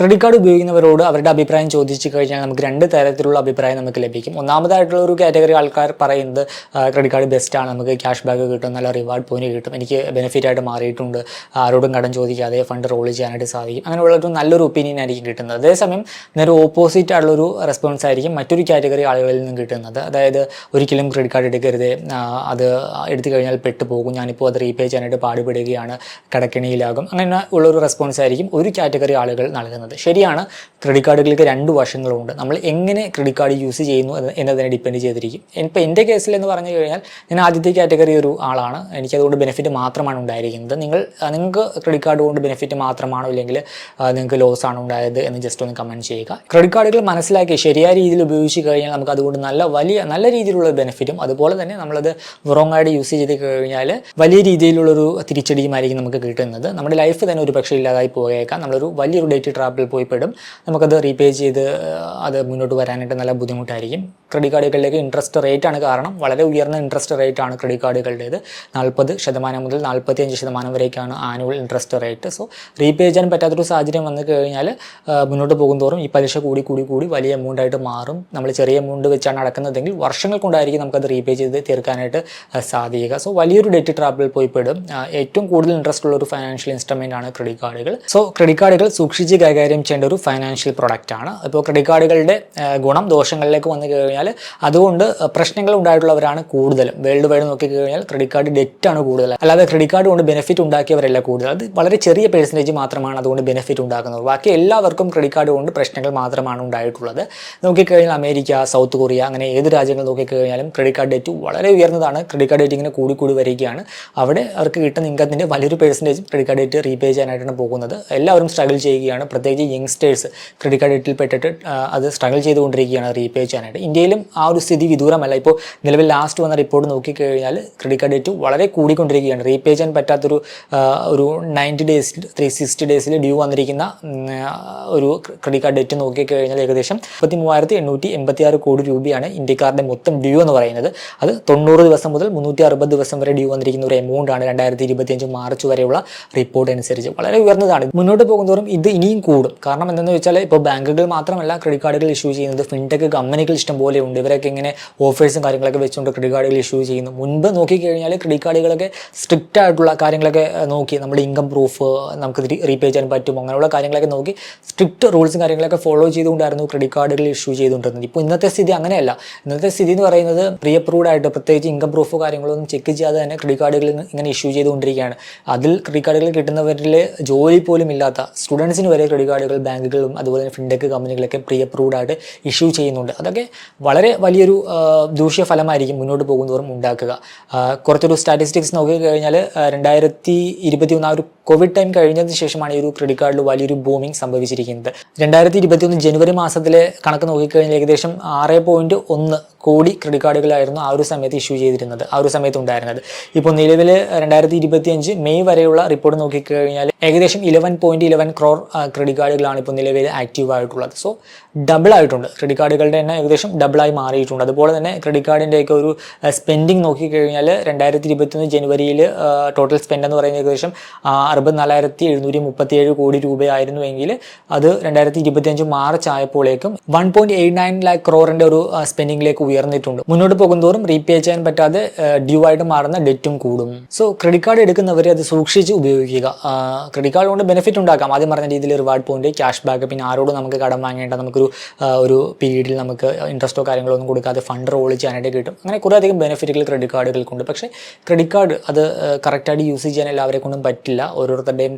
Credit card ഉപയോഗിക്കുന്നവരോട് അവരുടെ അഭിപ്രായം ചോദിച്ചു കഴിഞ്ഞാൽ നമുക്ക് രണ്ട് തരത്തിലുള്ള അഭിപ്രായം നമുക്ക് ലഭിക്കും. ഒന്നാമതായിട്ടുള്ള ഒരു കാറ്റഗറി ആൾക്കാർ പറയുന്നത് ക്രെഡിറ്റ് കാർഡ് ബെസ്റ്റാണ്, നമുക്ക് ക്യാഷ് ബാക്ക് കിട്ടും, നല്ല റിവാർഡ് പോയിന്റ് കിട്ടും, എനിക്ക് ബെനിഫിറ്റ് ആയിട്ട് മാറിയിട്ടുണ്ട്, ആരോടും കടം ചോദിക്കാതെ ഫണ്ട് റോൾ ചെയ്യാനായിട്ട് സാധിക്കും, അങ്ങനെയുള്ളൊരു നല്ലൊരു ഒപ്പീനിയൻ ആയിരിക്കും കിട്ടുന്നത്. അതേസമയം നേരെ ഓപ്പോസിറ്റ് ആയിട്ടുള്ളൊരു റെസ്പോൺസ് ആയിരിക്കും മറ്റൊരു കാറ്റഗറി ആളുകളിൽ നിന്ന് കിട്ടുന്നത്. അതായത് ഒരിക്കലും ക്രെഡിറ്റ് കാർഡ് എടുക്കരുത്, അത് എടുത്തു കഴിഞ്ഞാൽ പെട്ടുപോകും, ഞാനിപ്പോൾ അത് റീപേ ചെയ്യാനായിട്ട് പാടുപെടുകയാണ്, കടക്കെണിയിലാകും, അങ്ങനെ ഉള്ളൊരു റെസ്പോൺസ് ആയിരിക്കും ഒരു കാറ്റഗറി ആളുകൾ നൽകുന്നത്. ശരിയാണ്, ക്രെഡിറ്റ് കാർഡുകൾക്ക് രണ്ട് വശങ്ങളുണ്ട്. നമ്മൾ എങ്ങനെ ക്രെഡിറ്റ് കാർഡ് യൂസ് ചെയ്യുന്നു എന്നതിനെ ഡിപ്പെൻഡ് ചെയ്തിരിക്കും. ഇപ്പോൾ എൻ്റെ കേസിൽ എന്ന് പറഞ്ഞു കഴിഞ്ഞാൽ ഞാൻ ആദ്യത്തെ കാറ്റഗറി ഒരു ആളാണ്, എനിക്കതുകൊണ്ട് ബെനിഫിറ്റ് മാത്രമാണ് ഉണ്ടായിരിക്കുന്നത്. നിങ്ങൾക്ക് ക്രെഡിറ്റ് കാർഡ് കൊണ്ട് ബെനിഫിറ്റ് മാത്രമാണോ ഇല്ലെങ്കിൽ നിങ്ങൾക്ക് ലോസ് ആണോ ഉണ്ടായത് എന്ന് ജസ്റ്റ് ഒന്ന് കമൻറ്റ് ചെയ്യുക. ക്രെഡിറ്റ് കാർഡുകൾ മനസ്സിലാക്കി ശരിയായ രീതിയിൽ ഉപയോഗിച്ച് കഴിഞ്ഞാൽ നമുക്ക് അതുകൊണ്ട് നല്ല രീതിയിലുള്ള ബെനിഫിറ്റും അതുപോലെ തന്നെ നമ്മളത് റോങ് ആയിട്ട് യൂസ് ചെയ്ത് കഴിഞ്ഞാൽ വലിയ രീതിയിലുള്ളൊരു തിരിച്ചടിയുമായിരിക്കും നമുക്ക് കിട്ടുന്നത്. നമ്മുടെ ലൈഫ് തന്നെ ഒരു പക്ഷേ ഇല്ലാതായി പോയേക്കാം, നമ്മളൊരു വലിയൊരു ഡേറ്റ് ട്രാപ്പിൽ പോയി പെടും, നമുക്കത് റീപേ ചെയ്ത് അത് മുന്നോട്ട് വരാനായിട്ട് നല്ല ബുദ്ധിമുട്ടായിരിക്കും. ക്രെഡിറ്റ് കാർഡുകളിലേക്ക് ഇൻട്രസ്റ്റ് റേറ്റ് ആണ് കാരണം, വളരെ ഉയർന്ന ഇൻട്രസ്റ്റ് റേറ്റ് ആണ് ക്രെഡിറ്റ് കാർഡുകളുടേത്. 40% മുതൽ 45% വരേക്കാണ് annual interest rate. So repay ചെയ്യാൻ പറ്റാത്തൊരു സാഹചര്യം വന്നു കഴിഞ്ഞാൽ മുന്നോട്ട് പോകുന്തോറും ഈ പലിശ കൂടി വലിയ എമൗണ്ട് ആയിട്ട് മാറും. നമ്മൾ ചെറിയ എമൗണ്ട് വെച്ചാണ് അടക്കുന്നതെങ്കിൽ വർഷങ്ങൾ കൊണ്ടായിരിക്കും നമുക്കത് റീപേ ചെയ്ത് തീർക്കാനായിട്ട് സാധിക്കുക. സോ വലിയൊരു ഡെറ്റ് ട്രാപ്പിൽ പോയി പെടും. ഏറ്റവും കൂടുതൽ ഇൻട്രസ്റ്റ് ഉള്ള ഒരു ഫൈനാൻഷ്യൽ ഇൻസ്ട്രുമെൻ്റ് ആണ് ക്രെഡിറ്റ് കാർഡുകൾ. സോ ക്രെഡിറ്റ് കാർഡുകൾ സൂക്ഷിച്ച് കൈകാര്യം ചെയ്യേണ്ട ഒരു ഫൈനാൻഷ്യൽ പ്രൊഡക്റ്റ് ആണ്. ഇപ്പോൾ ക്രെഡിറ്റ് കാർഡുകളുടെ ഗുണം ദോഷങ്ങളിലേക്ക് വന്നു കഴിഞ്ഞാൽ അതുകൊണ്ട് പ്രശ്നങ്ങൾ ഉണ്ടായിട്ടുള്ളവരാണ് കൂടുതലും. വേൾഡ് വൈഡ് നോക്കിക്കഴിഞ്ഞാൽ ക്രെഡിറ്റ് കാർഡ് ഡെറ്റാണ് കൂടുതൽ, അല്ലാതെ ക്രെഡിറ്റ് കാർഡ് കൊണ്ട് ബെനിഫിറ്റ് ഉണ്ടാക്കിയവരല്ല കൂടുതൽ. അത് വളരെ ചെറിയ പെർസെൻറ്റേജ് മാത്രമാണ് അതുകൊണ്ട് ബെനിഫിറ്റ് ഉണ്ടാക്കുന്നത്. ബാക്കി എല്ലാവർക്കും ക്രെഡിറ്റ് കാർഡ് കൊണ്ട് പ്രശ്നങ്ങൾ മാത്രമാണ് ഉണ്ടായിട്ടുള്ളത്. നോക്കിക്കഴിഞ്ഞാൽ അമേരിക്ക, സൗത്ത് കൊറിയ, അങ്ങനെ ഏത് രാജ്യങ്ങൾ നോക്കിക്കഴിഞ്ഞാലും ക്രെഡിറ്റ് കാർഡ് ഡെറ്റ് വളരെ ഉയർന്നതാണ്. ക്രെഡിറ്റ് കാർഡ് ഡെറ്റ് ഇങ്ങനെ കൂടി വരികയാണ്. അവിടെ അവർക്ക് കിട്ടുന്ന ഇൻകത്തിൻ്റെ വലിയൊരു percentage credit card debt repay ചെയ്യാനായിട്ടാണ് പോകുന്നത്. എല്ലാവരും സ്ട്രഗിൾ ചെയ്യുകയാണ്, പ്രത്യേകിച്ച് യങ്സ്റ്റേഴ്സ് ക്രെഡിറ്റ് കാർഡ് ഡെറ്റിൽ പെട്ടിട്ട് അത് സ്ട്രഗിൾ ചെയ്തുകൊണ്ടിരിക്കുകയാണ് റീപേ ചെയ്യാനായിട്ട്. ഇന്ത്യയിലും ആ ഒരു സ്ഥിതി വിദൂരമല്ല. ഇപ്പോൾ നിലവിൽ ലാസ്റ്റ് വന്ന റിപ്പോർട്ട് നോക്കിക്കഴിഞ്ഞാൽ ക്രെഡിറ്റ് കാർഡ് ഡെറ്റ് വളരെ കൂടിക്കൊണ്ടിരിക്കുകയാണ്. റീപേ ചെയ്യാൻ പറ്റാത്തൊരു 90 ഡേയ്സിൽ 360 ഡേയ്സിൽ ഡ്യൂ വന്നിരിക്കുന്ന ഒരു ക്രെഡിറ്റ് കാർഡ് ഡെറ്റ് നോക്കിക്കഴിഞ്ഞാൽ ഏകദേശം 33,886 കോടി രൂപയാണ് ഇന്ത്യക്കാരുടെ മൊത്തം ഡ്യൂ എന്ന് പറയുന്നത്. അത് 90 ദിവസം മുതൽ 360 ദിവസം വരെ ഡ്യൂ വന്നിരിക്കുന്ന ഒരു എമൗണ്ട് ആണ് 2025 മാർച്ച് വരെയുള്ള റിപ്പോർട്ട് അനുസരിച്ച്. വളരെ ഉയർന്നതാണ്. മുന്നോട്ട് പോകുന്നതോറും ഇത് ഇനിയും കൂടും. കാരണം എന്തെന്ന് വെച്ചാൽ ഇപ്പോൾ ബാങ്കുകൾ മാത്രമല്ല ക്രെഡിറ്റ് കാർഡുകൾ ഇഷ്യൂ ചെയ്യുന്നത്, ഫിൻടെക് കമ്പനികൾ ഇഷ്ടംപോലെ ഉണ്ട്. ഇവരൊക്കെ ഇങ്ങനെ ഓഫേഴ്സും കാര്യങ്ങളൊക്കെ വെച്ചുകൊണ്ട് ക്രെഡിറ്റ് കാർഡുകൾ ഇഷ്യൂ ചെയ്യുന്നു. മുൻപ് നോക്കിക്കഴിഞ്ഞാൽ ക്രെഡിറ്റ് കാർഡുകളൊക്കെ സ്ട്രിക്റ്റ് ആയിട്ടുള്ള കാര്യങ്ങളൊക്കെ നോക്കി, നമ്മുടെ ഇൻകം പ്രൂഫ് നമുക്ക് റീപേ ചെയ്യാൻ പറ്റും, അങ്ങനെയുള്ള കാര്യങ്ങളൊക്കെ നോക്കി സ്ട്രിക്റ്റ് റൂൾസും കാര്യങ്ങളൊക്കെ ഫോളോ ചെയ്തുകൊണ്ടായിരുന്നു ക്രെഡിറ്റ് കാർഡുകൾ ഇഷ്യൂ ചെയ്തുകൊണ്ടിരുന്നത്. ഇപ്പോൾ ഇന്നത്തെ സ്ഥിതി അങ്ങനെയല്ല. ഇന്നത്തെ സ്ഥിതി എന്ന് പറയുന്നത് പ്രീ അപ്രൂവ്ഡ് ആയിട്ട്, പ്രത്യേകിച്ച് ഇൻകം പ്രൂഫ് കാര്യങ്ങളൊന്നും ചെക്ക് ചെയ്യാതെ തന്നെ ക്രെഡിറ്റ് കാർഡുകൾ ഇങ്ങനെ ഇഷ്യൂ ചെയ്തുകൊണ്ടിരിക്കുകയാണ്. അതിൽ ക്രെഡിറ്റ് കാർഡുകൾ കിട്ടുന്നവരിൽ ജോലി പോലും ഇല്ലാത്ത സ്റ്റുഡൻസിന് വരെ ക്രെഡിറ്റ് കാർഡുകൾ ബാങ്കുകളും അതുപോലെ തന്നെ ഫിൻടെക് കമ്പനികളൊക്കെ പ്രീ അപ്രൂവ്ഡ് ആയിട്ട് ഇഷ്യൂ ചെയ്യുന്നുണ്ട്. അതൊക്കെ വളരെ വലിയൊരു ദൂഷ്യഫലമായിരിക്കും മുന്നോട്ട് പോകുന്നതോറും ഉണ്ടാക്കുക. കുറച്ചൊരു സ്റ്റാറ്റിസ്റ്റിക്സ് നോക്കിക്കഴിഞ്ഞാൽ 2021 ആ ഒരു കോവിഡ് ടൈം കഴിഞ്ഞതിന് ശേഷമാണ് ഈ ഒരു ക്രെഡിറ്റ് കാർഡിൽ വലിയൊരു ബൂമിങ് സംഭവിച്ചിരിക്കുന്നത്. 2021 ജനുവരി മാസത്തിലെ കണക്ക് നോക്കിക്കഴിഞ്ഞാൽ ഏകദേശം 6.1 കോടി ക്രെഡിറ്റ് കാർഡുകളായിരുന്നു ആ ഒരു സമയത്ത് ഇഷ്യൂ ചെയ്തിരുന്നത്, ആ ഒരു സമയത്ത് ഉണ്ടായിരുന്നത്. ഇപ്പോൾ നിലവിൽ 2025 മെയ് വരെയുള്ള റിപ്പോർട്ട് നോക്കിക്കഴിഞ്ഞാൽ ഏകദേശം 11.11 crore ക്രെഡിറ്റ് കാർഡുകളാണ് ഇപ്പോൾ നിലവിൽ ആക്റ്റീവ് ആയിട്ടുള്ളത്. സോ ഡബിൾ ആയിട്ടുണ്ട്. ക്രെഡിറ്റ് കാർഡുകളുടെ എണ്ണം ഏകദേശം ഡബിളായി മാറിയിട്ടുണ്ട്. അതുപോലെ തന്നെ ക്രെഡിറ്റ് കാർഡിൻ്റെയൊക്കെ ഒരു സ്പെൻഡിങ് നോക്കിക്കഴിഞ്ഞാൽ 2021 ജനുവരിയിൽ ടോട്ടൽ സ്പെൻഡ് എന്ന് പറയുന്നത് ഏകദേശം 64,737 കോടി രൂപയായിരുന്നുവെങ്കിൽ അത് 2025 മാർച്ച് ആയപ്പോഴേക്കും 1.89 lakh crore ഒരു സ്പെൻഡിങ്ങിലേക്ക് ഉയർന്നിട്ടുണ്ട്. മുന്നോട്ട് പോകുന്തോറും റീപേ ചെയ്യാൻ പറ്റാതെ ഡ്യൂ ആയിട്ട് മാറുന്ന ഡെറ്റും കൂടും. സോ ക്രെഡിറ്റ് കാർഡ് എടുക്കുന്നവർ അത് സൂക്ഷിച്ച് ഉപയോഗിക്കുക. ക്രെഡിറ്റ് കാർഡ് കൊണ്ട് ബെനിഫിറ്റ് ഉണ്ടാക്കാം, ആദ്യം പറഞ്ഞ രീതിയിൽ റിവാർഡ് പോയിന്റ്, ക്യാഷ് ബാക്ക്, പിന്നെ ആരോടും നമുക്ക് കടം വാങ്ങേണ്ട, ഒരു പീരീഡിൽ നമുക്ക് ഇൻട്രസ്റ്റോ കാര്യങ്ങളോ ഒന്നും കൊടുക്കാതെ ഫണ്ട് റോൾ ചെയ്യാനായിട്ട് കിട്ടും. അങ്ങനെ കുറേ അധികം ബെനിഫിറ്റുകൾ ക്രെഡിറ്റ് കാർഡുകൾക്കുണ്ട്. പക്ഷേ ക്രെഡിറ്റ് കാർഡ് അത് കറക്റ്റായിട്ട് യൂസ് ചെയ്യാൻ എല്ലാവരെ കൊണ്ടും പറ്റില്ല. ഓരോരുത്തരുടെയും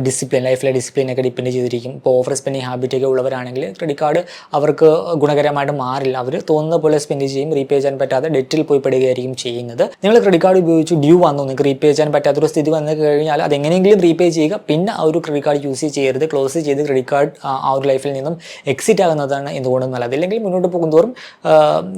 ഡിസിപ്ലിൻ, ലൈഫിലെ ഡിസിപ്ലിനൊക്കെ ഡിപ്പെൻഡ് ചെയ്തിരിക്കും. ഇപ്പോൾ ഓവർ സ്പെൻഡിങ് ഹാബിറ്റൊക്കെ ഉള്ളവരാണെങ്കിൽ ക്രെഡിറ്റ് കാർഡ് അവർക്ക് ഗുണകരമായിട്ട് മാറില്ല. അവർ തോന്നുന്ന പോലെ സ്പെൻഡ് ചെയ്യും, റീപേ ചെയ്യാൻ പറ്റാതെ ഡെറ്റിൽ പോയി പെടുകയായിരിക്കും ചെയ്യുന്നത്. നിങ്ങൾ ക്രെഡിറ്റ് കാർഡ് ഉപയോഗിച്ച് ഡ്യൂ വന്നു, നിങ്ങൾക്ക് റീപേ ചെയ്യാൻ പറ്റാത്തൊരു സ്ഥിതി വന്നു കഴിഞ്ഞാൽ അതെങ്ങനെയെങ്കിലും റീപേ ചെയ്യുക. പിന്നെ ആ ഒരു ക്രെഡിറ്റ് കാർഡ് യൂസ് ചെയ്യരുത്. ക്ലോസ് ചെയ്ത് ക്രെഡിറ്റ് കാർഡ് ആ ഒരു ലൈഫിൽ നിന്നും എക്സിറ്റ് ആകുന്നതാണ് എന്തുകൊണ്ടും നല്ലത്. ഇല്ലെങ്കിൽ മുന്നോട്ട് പോകുന്തോറും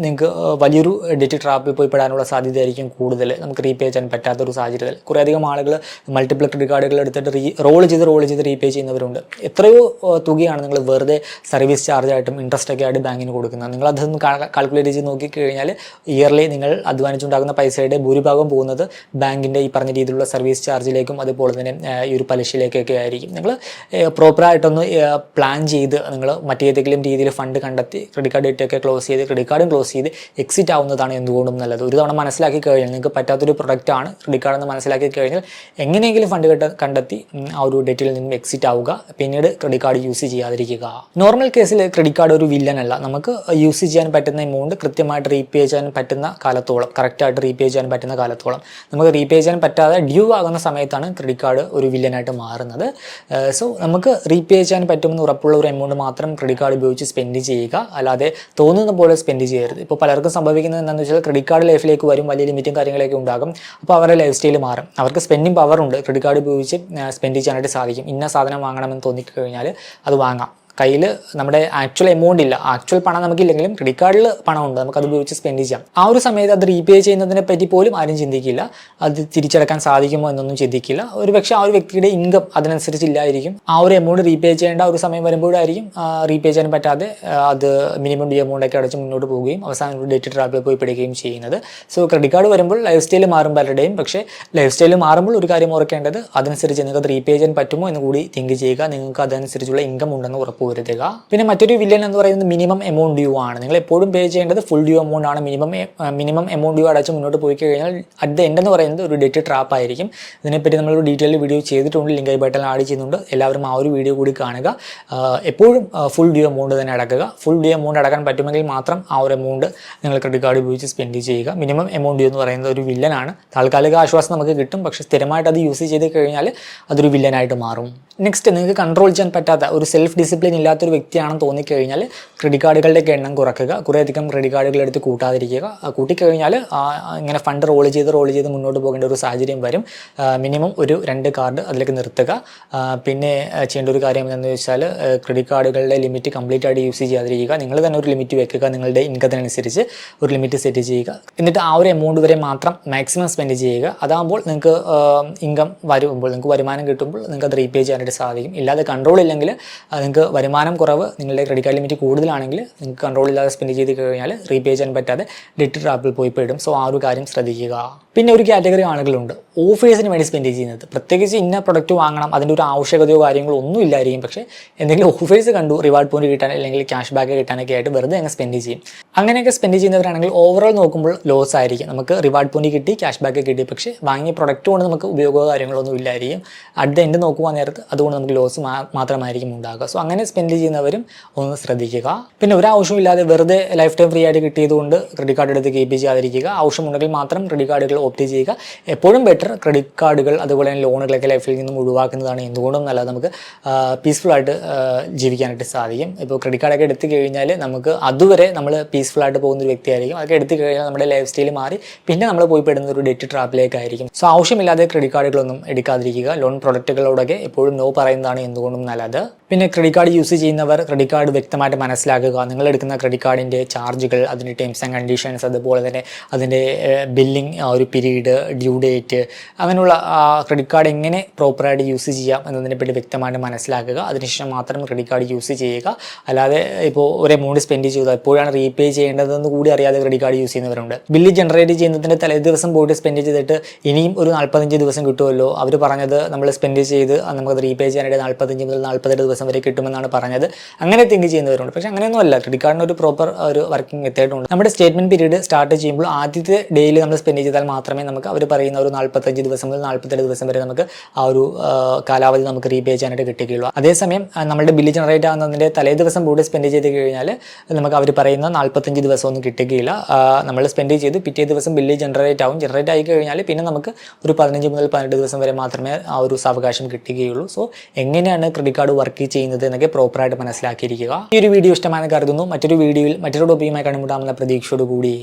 നിങ്ങൾക്ക് വലിയൊരു ഡെറ്റ് ട്രാപ്പിൽ പോയി പെടാനുള്ള സാധ്യതയായിരിക്കും കൂടുതൽ. നമുക്ക് റീപേ ചെയ്യാൻ പറ്റാത്തൊരു സാഹചര്യത്തിൽ കുറേ അധികം ആളുകൾ മൾട്ടിപ്പിൾ ക്രെഡിറ്റ് കാർഡുകൾ എടുത്തിട്ട് റോൾ ചെയ്ത് റീപേ ചെയ്യുന്നവരുണ്ട്. എത്രയോ തുകയാണ് നിങ്ങൾ വെറുതെ സർവീസ് ചാർജായിട്ടും ഇൻട്രസ്റ്റ് ഒക്കെ ആയിട്ട് ബാങ്കിന് കൊടുക്കുന്നത്. നിങ്ങൾ അതൊന്നും കാൽക്കുലേറ്റ് കാൽക്കുലേറ്റ് ചെയ്ത് നോക്കിക്കഴിഞ്ഞാൽ ഇയർലി നിങ്ങൾ അധ്വാനിച്ചുണ്ടാകുന്ന പൈസയുടെ ഭൂരിഭാഗം പോകുന്നത് ബാങ്കിൻ്റെ ഈ പറഞ്ഞ രീതിയിലുള്ള സർവീസ് ചാർജിലേക്കും അതുപോലെ തന്നെ ഈ ഒരു പലിശയിലേക്കൊക്കെ ആയിരിക്കും. നിങ്ങൾ പ്രോപ്പറായിട്ടൊന്ന് പ്ലാൻ ചെയ്ത് നിങ്ങൾ മറ്റേതെങ്കിലും രീതിയിൽ ഫണ്ട് കണ്ടെത്തി ക്രെഡിറ്റ് കാർഡ് ഡേറ്റൊക്കെ ക്ലോസ് ചെയ്ത് ക്രെഡിറ്റ് കാർഡും ക്ലോസ് ചെയ്ത് എക്സിറ്റ് ആവുന്നതാണ് എന്തുകൊണ്ടും നല്ലത്. ഒരു തവണ മനസ്സിലാക്കി കഴിഞ്ഞാൽ നിങ്ങൾക്ക് പറ്റാത്തൊരു പ്രൊഡക്റ്റാണ് ക്രെഡിറ്റ് കാർഡ് എന്ന് മനസ്സിലാക്കി കഴിഞ്ഞാൽ എങ്ങനെയെങ്കിലും ഫണ്ട് കണ്ടെത്തി ആ ഒരു ഡേറ്റിൽ നിന്നും എക്സിറ്റ് ആവുക, പിന്നീട് ക്രെഡിറ്റ് കാർഡ് യൂസ് ചെയ്യാതിരിക്കുക. നോർമൽ കേസിൽ ക്രെഡിറ്റ് കാർഡ് ഒരു വില്ലൻ അല്ല. നമുക്ക് യൂസ് ചെയ്യാൻ പറ്റുന്ന എമൗണ്ട് കൃത്യമായിട്ട് റീപേ ചെയ്യാൻ പറ്റുന്ന കാലത്തോളം, കറക്റ്റായിട്ട് റീപേ ചെയ്യാൻ പറ്റുന്ന കാലത്തോളം, നമുക്ക് റീപേ ചെയ്യാൻ പറ്റാതെ ഡ്യൂ ആകുന്ന സമയത്താണ് ക്രെഡിറ്റ് കാർഡ് ഒരു വില്ലനായിട്ട് മാറുന്നത്. സോ നമുക്ക് റീപേ ചെയ്യാൻ പറ്റുമെന്ന് ഉറപ്പുള്ള ഒരു എമൗണ്ട് മാത്രം ക്രെഡിറ്റ് കാർഡ് ഉപയോഗിച്ച് സ്പെൻഡ് ചെയ്യുക, അല്ലാതെ തോന്നുന്ന പോലെ സ്പെൻഡ് ചെയ്യരുത്. ഇപ്പോൾ പലർക്കും സംഭവിക്കുന്നത് എന്താണെന്ന് വെച്ചാൽ ക്രെഡിറ്റ് കാർഡ് ലൈഫിലേക്ക് വരും, വലിയ ലിമിറ്റും കാര്യങ്ങളൊക്കെ ഉണ്ടാകും. അപ്പോൾ അവരുടെ ലൈഫ് സ്റ്റൈൽ മാറും. അവർക്ക് സ്പെൻഡിങ് പവർ ഉണ്ട്, ക്രെഡിറ്റ് കാർഡ് ഉപയോഗിച്ച് സ്പെൻഡ് ചെയ്യാനായിട്ട് സാധിക്കും. ഇന്ന സാധനം വാങ്ങണമെന്ന് തോന്നിക്കഴിഞ്ഞാൽ അത് വാങ്ങാം. കയ്യിൽ നമ്മുടെ ആക്ച്വൽ എമൗണ്ട് ഇല്ല, ആക്ച്വൽ പണം നമുക്കില്ലെങ്കിലും ക്രെഡിറ്റ് കാർഡിൽ പണമുണ്ട്, നമുക്കത് ഉപയോഗിച്ച് സ്പെൻഡ് ചെയ്യാം. ആ ഒരു സമയത്ത് അത് റീപേ ചെയ്യുന്നതിനെ പറ്റി പോലും ആരും ചിന്തിക്കില്ല, അത് തിരിച്ചടക്കാൻ സാധിക്കുമോ എന്നൊന്നും ചിന്തിക്കില്ല. ഒരു പക്ഷേ ആ ഒരു വ്യക്തിയുടെ ഇൻകം അതിനനുസരിച്ചില്ലായിരിക്കും. ആ ഒരു എമൗണ്ട് റീപേ ചെയ്യേണ്ട ഒരു സമയം വരുമ്പോഴായിരിക്കും റീപേ ചെയ്യാൻ പറ്റാതെ അത് മിനിമം ഡ്യൂ എമൗണ്ടൊക്കെ അടച്ച് മുന്നോട്ട് പോവുകയും അവസാനം ഒരു ഡേറ്റ് ട്രാപ്പിൽ പോയി പിടിക്കുകയും ചെയ്യുന്നത്. സോ ക്രെഡിറ്റ് കാർഡ് വരുമ്പോൾ ലൈഫ് സ്റ്റൈൽ മാറും പലരുടെയും. പക്ഷേ ലൈഫ് സ്റ്റൈൽ മാറുമ്പോൾ ഒരു കാര്യം ഓർക്കേണ്ടത്, അതനുസരിച്ച് നിങ്ങൾക്ക് അത് റീപേ ചെയ്യാൻ പറ്റുമോ എന്ന് കൂടി തിങ്ക് ചെയ്യുക. നിങ്ങൾക്ക് അതനുസരിച്ചുള്ള ഇൻകം ഉണ്ടെന്ന് ഉറപ്പ് വരുത്തുക. പിന്നെ മറ്റൊരു വില്ലൻ എന്ന് പറയുന്നത് മിനിമം എമൗണ്ട് ഡ്യൂ ആണ്. നിങ്ങൾ എപ്പോഴും പേ ചെയ്യേണ്ടത് ഫുൾ ഡ്യൂ എമൗണ്ട് ആണ്. മിനിമം എമൗണ്ട് ഡ്യൂ അടച്ച് മുന്നോട്ട് പോയി കഴിഞ്ഞാൽ അറ്റ് ദ എൻഡ് എന്ന് പറയുന്നത് ഒരു ഡെറ്റ് ട്രാപ്പ് ആയിരിക്കും. ഇതിനെപ്പറ്റി നമ്മളൊരു ഡീറ്റെയിൽ വീഡിയോ ചെയ്തിട്ടുണ്ട്, ലിങ്ക് ഐ ബട്ടണിൽ ആഡ് ചെയ്യുന്നുണ്ട്. എല്ലാവരും ആ ഒരു വീഡിയോ കൂടി കാണുക. എപ്പോഴും ഫുൾ ഡ്യൂ എമൗണ്ട് തന്നെ അടക്കുക. ഫുൾ ഡ്യൂ എമൗണ്ട് അടക്കാൻ പറ്റുമെങ്കിൽ മാത്രം ആ ഒരു എമൗണ്ട് നിങ്ങൾ ക്രെഡിറ്റ് കാർഡ് ഉപയോഗിച്ച് സ്പെൻഡ് ചെയ്യുക. മിനിമം എമൗണ്ട് ഡ്യൂ എന്ന് പറയുന്നത് ഒരു വില്ലനാണ്. താൽക്കാലിക ആശ്വാസം നമുക്ക് കിട്ടും, പക്ഷേ സ്ഥിരമായിട്ട് അത് യൂസ് ചെയ്ത് കഴിഞ്ഞാൽ അതൊരു വില്ലനായിട്ട് മാറും. നെക്സ്റ്റ്, നിങ്ങൾക്ക് കൺട്രോൾ ചെയ്യാൻ പറ്റാത്ത ഒരു സെൽഫ് ഡിസിപ്ലിൻ ഇല്ലാത്തൊരു വ്യക്തിയാണെന്ന് തോന്നിക്കഴിഞ്ഞാൽ ക്രെഡിറ്റ് കാർഡുകളുടെയൊക്കെ എണ്ണം കുറയ്ക്കുക. കുറേയധികം ക്രെഡിറ്റ് കാർഡുകൾ എടുത്ത് കൂട്ടാതിരിക്കുക. കൂട്ടിക്കഴിഞ്ഞാൽ ഇങ്ങനെ ഫണ്ട് റോൾ ചെയ്ത് മുന്നോട്ട് പോകേണ്ട ഒരു സാഹചര്യം വരും. മിനിമം ഒരു 2 കാർഡ് അതിലേക്ക് നിർത്തുക. പിന്നെ ചെയ്യേണ്ട ഒരു കാര്യം എന്താണെന്ന് വെച്ചാൽ ക്രെഡിറ്റ് കാർഡുകളുടെ ലിമിറ്റ് കംപ്ലീറ്റ് ആയിട്ട് യൂസ് ചെയ്യാതിരിക്കുക. നിങ്ങൾ തന്നെ ഒരു ലിമിറ്റ് വെക്കുക, നിങ്ങളുടെ ഇൻകത്തിനനുസരിച്ച് ഒരു ലിമിറ്റ് സെറ്റ് ചെയ്യുക. എന്നിട്ട് ആ ഒരു എമൗണ്ട് വരെ മാത്രം മാക്സിമം സ്പെൻഡ് ചെയ്യുക. അതാകുമ്പോൾ നിങ്ങൾക്ക് ഇൻകം വരുമ്പോൾ, നിങ്ങൾക്ക് വരുമാനം കിട്ടുമ്പോൾ നിങ്ങൾക്ക് അത് റീപേ ചെയ്യാനായിട്ട് സാധിക്കും. ഇല്ലാതെ കൺട്രോൾ ഇല്ലെങ്കിൽ നിങ്ങൾക്ക് വരുമാനം കുറവ്, നിങ്ങളുടെ ക്രെഡിറ്റ് കാർഡ് ലിമിറ്റ് കൂടുതലാണെങ്കിൽ നിങ്ങൾക്ക് കൺട്രോൾ ഇല്ലാതെ സ്പെൻഡ് ചെയ്ത് കഴിഞ്ഞാൽ റീപേ ചെയ്യാൻ പറ്റാതെ ഡെറ്റ് ട്രാപ്പിൽ പോയി പെടും. സോ ആ ഒരു കാര്യം ശ്രദ്ധിക്കുക. പിന്നെ ഒരു കാറ്റഗറി ആളുകളുണ്ട് ഓഫേഴ്സിന് വേണ്ടി സ്പെൻഡ് ചെയ്യുന്നത്. പ്രത്യേകിച്ച് ഇന്ന പ്രൊഡക്റ്റ് വാങ്ങണം, അതിൻ്റെ ഒരു ആവശ്യകതയോ കാര്യങ്ങളോ ഒന്നും ഇല്ലായിരിക്കും. പക്ഷേ എന്തെങ്കിലും ഓഫേഴ്സ് കണ്ടു, റിവാർഡ് പോയിന്റ് കിട്ടാൻ അല്ലെങ്കിൽ ക്യാഷ് ബാക്ക് കിട്ടാനൊക്കെ ആയിട്ട് വെറുതെ അങ്ങ് സ്പെൻഡ് ചെയ്യും. അങ്ങനെയൊക്കെ സ്പെൻഡ് ചെയ്യുന്നവരാണെങ്കിൽ ഓവറോൾ നോക്കുമ്പോൾ ലോസ് ആയിരിക്കും. നമുക്ക് റിവാർഡ് പോയിന്റ് കിട്ടി, ക്യാഷ് ബാക്ക് കിട്ടി, പക്ഷേ വാങ്ങിയ പ്രൊഡക്റ്റ് കൊണ്ട് നമുക്ക് ഉപയോഗമോ കാര്യങ്ങളൊന്നും ഇല്ലായിരിക്കും. അറ്റ് ദ എൻഡ് നോക്കുവാൻ നേരത്ത് അതുകൊണ്ട് നമുക്ക് ലോസ് മാത്രമായിരിക്കും ഉണ്ടാകുക. സോ അങ്ങനെ സ്പെൻഡ് ചെയ്യുന്നവരും ഒന്ന് ശ്രദ്ധിക്കുക. പിന്നെ ഒരു ആവശ്യമില്ലാതെ വെറുതെ ലൈഫ് ടൈം ഫ്രീ ആയിട്ട് കിട്ടിയതുകൊണ്ട് ക്രെഡിറ്റ് കാർഡ് എടുത്ത് കീപ്പ് ചെയ്യാതിരിക്കുക. ആവശ്യമുണ്ടെങ്കിൽ മാത്രം ക്രെഡിറ്റ് കാർഡുകൾ ഓപ്റ്റ് ചെയ്യുക. എപ്പോഴും ബെറ്റർ ക്രെഡിറ്റ് കാർഡുകൾ അതുപോലെ തന്നെ ലോണുകളൊക്കെ ലൈഫിൽ നിന്നും ഒഴിവാക്കുന്നതാണ് എന്തുകൊണ്ടും നല്ലത്. നമുക്ക് പീസ്ഫുള്ളായിട്ട് ജീവിക്കാനായിട്ട് സാധിക്കും. ഇപ്പോൾ ക്രെഡിറ്റ് കാർഡൊക്കെ എടുത്തു കഴിഞ്ഞാൽ നമുക്ക് അതുവരെ നമ്മൾ പീസ്ഫുള്ളായിട്ട് പോകുന്ന ഒരു വ്യക്തിയായിരിക്കും. അതൊക്കെ എടുത്തു കഴിഞ്ഞാൽ നമ്മുടെ ലൈഫ് സ്റ്റൈൽ മാറി പിന്നെ നമ്മൾ പോയി പെടുന്ന ഒരു ഡെറ്റ് ട്രാപ്പിലേക്കായിരിക്കും. സോ ആവശ്യമില്ലാതെ ക്രെഡിറ്റ് കാർഡുകളൊന്നും എടുക്കാതിരിക്കുക. ലോൺ പ്രൊഡക്റ്റുകളോടൊക്കെ എപ്പോഴും നോ പറയുന്നതാണ് എന്തുകൊണ്ടും നല്ലത്. പിന്നെ ക്രെഡിറ്റ് കാർഡ് യൂസ് ചെയ്യുന്നവർ ക്രെഡിറ്റ് കാർഡ് വ്യക്തമായിട്ട് മനസ്സിലാക്കുക. നിങ്ങൾ എടുക്കുന്ന ക്രെഡിറ്റ് കാർഡിൻ്റെ ചാർജുകൾ, അതിൻ്റെ ടേംസ് ആൻഡ് കണ്ടീഷൻസ്, അതുപോലെ തന്നെ അതിൻ്റെ ബില്ലിംഗ് ഒരു പീരീഡ്, ഡ്യൂ ഡേറ്റ്, അങ്ങനെയുള്ള ക്രെഡിറ്റ് കാർഡ് എങ്ങനെ പ്രോപ്പറായിട്ട് യൂസ് ചെയ്യാം എന്നതിനെപ്പറ്റി വ്യക്തമായിട്ട് മനസ്സിലാക്കുക. അതിനുശേഷം മാത്രം ക്രെഡിറ്റ് കാർഡ് യൂസ് ചെയ്യുക. അല്ലാതെ ഇപ്പോൾ ഒരു എമൗണ്ട് സ്പെൻഡ് ചെയ്തു എപ്പോഴാണ് റീപേ ചെയ്യേണ്ടതെന്ന് കൂടി അറിയാതെ ക്രെഡിറ്റ് കാർഡ് യൂസ് ചെയ്യുന്നവരുണ്ട്. ബില്ല് ജനറേറ്റ് ചെയ്യുന്നതിൻ്റെ തലേ ദിവസം പോയിട്ട് സ്പെൻഡ് ചെയ്തിട്ട് ഇനിയും ഒരു 45 ദിവസം കിട്ടുമല്ലോ, അവർ പറഞ്ഞത് നമ്മൾ സ്പെൻഡ് ചെയ്ത് നമുക്കത് റീപേ ചെയ്യാനായിട്ട് 45 മുതൽ 48 ദിവസം വരെ കിട്ടുമെന്നാണ് പറഞ്ഞത്. അങ്ങനെ തിങ്ക് ചെയ്യുന്നവരുണ്ട്. പക്ഷേ അങ്ങനെയൊന്നും അല്ല. ക്രെഡിറ്റ് കാർഡിന് ഒരു പ്രോപ്പർ ഒരു വർക്കിംഗ് മെത്തേഡ് ഉണ്ട്. നമ്മുടെ സ്റ്റേറ്റ്മെന്റ് പീരീഡ് സ്റ്റാർട്ട് ചെയ്യുമ്പോൾ ആദ്യത്തെ ഡേയിൽ നമ്മൾ സ്പെൻഡ് ചെയ്താൽ മാത്രമേ നമുക്ക് അവർ പറയുന്ന ഒരു 45 ദിവസം മുതൽ 47 ദിവസം വരെ നമുക്ക് ആ ഒരു കാലാവധി നമുക്ക് റീപേ ചെയ്യാനായിട്ട് കിട്ടുകയുള്ളൂ. അതേസമയം നമ്മുടെ ബില്ല് ജനറേറ്റ് ആകുന്നതിൻ്റെ തലേ ദിവസം കൂടി സ്പെൻഡ് ചെയ്ത് കഴിഞ്ഞാൽ നമുക്ക് അവർ പറയുന്ന 45 ദിവസമൊന്നും കിട്ടുകയില്ല. നമ്മൾ സ്പെൻഡ് ചെയ്ത് പിറ്റേ ദിവസം ബില്ല് ജനറേറ്റ് ആയി കഴിഞ്ഞാൽ പിന്നെ നമുക്ക് ഒരു 15 മുതൽ 18 ദിവസം വരെ മാത്രമേ ആ ഒരു സാവകാശം കിട്ടുകയുള്ളൂ. സോ എങ്ങനെയാണ് ക്രെഡിറ്റ് കാർഡ് വർക്ക് ചെയ്യുന്നത് എന്നൊക്കെ പ്രോപ്പറായിട്ട് മനസ്സിലാക്കിയിരിക്കുക. ഈ ഒരു വീഡിയോ ഇഷ്ടമാണെന്ന് കരുതുന്നു. മറ്റൊരു വീഡിയോയിൽ മറ്റൊരു ടോപ്പിക്കുമായി കണ്ടുമുട്ടാമെന്ന പ്രതീക്ഷയോടുകൂടി